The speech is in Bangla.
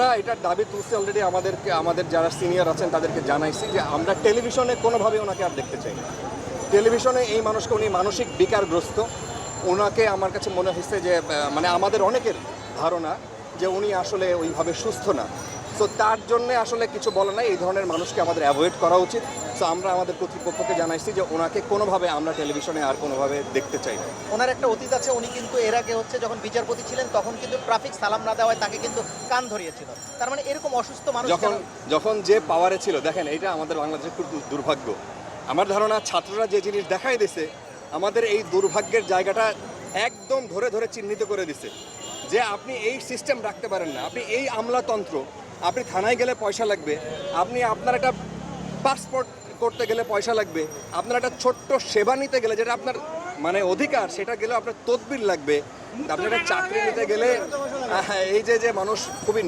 আমরা এটার দাবি তুলছি অলরেডি, আমাদের যারা সিনিয়র আছেন তাদেরকে জানাইছি যে আমরা টেলিভিশনে কোনোভাবে ওনাকে আর দেখতে চাই না। টেলিভিশনে এই মানুষকে, উনি মানসিক বিকারগ্রস্ত। ওনাকে আমার কাছে মনে হচ্ছে যে মানে আমাদের অনেকের ধারণা যে উনি আসলে ওইভাবে সুস্থ না। সো তার জন্যে আসলে কিছু বলে নাই, এই ধরনের মানুষকে আমাদের অ্যাভয়েড করা উচিত। সো আমরা আমাদের কর্তৃপক্ষকে জানাইছি যে ওনাকে কোনোভাবে আমরা টেলিভিশনে আর কোনোভাবে দেখতে চাই না। ওনার একটা অতীত আছে, উনি কিন্তু এর আগে যখন বিচারপতি ছিলেন তখন কিন্তু ট্রাফিক সালাম না দেওয়ায় তাকে কিন্তু কান ধরিয়েছিল। তার মানে এরকম অসুস্থ মানুষ যখন যে পাওয়ারে ছিল, দেখেন এটা আমাদের বাংলাদেশের খুব দুর্ভাগ্য। আমার ধারণা ছাত্ররা যে জিনিস দেখাই দিছে, আমাদের এই দুর্ভাগ্যের জায়গাটা একদম ধরে ধরে চিহ্নিত করে দিছে যে আপনি এই সিস্টেম রাখতে পারেন না, আপনি এই আমলাতন্ত্র, আপনি থানায় গেলে পয়সা লাগবে, আপনার একটা পাসপোর্ট করতে গেলে পয়সা লাগবে, আপনার একটা ছোট্ট সেবা নিতে গেলে যেটা আপনার মানে অধিকার, সেটা গেলে আপনার তদবির লাগবে, আপনার একটা চাকরি নিতে গেলে এই যে মানুষ খুবই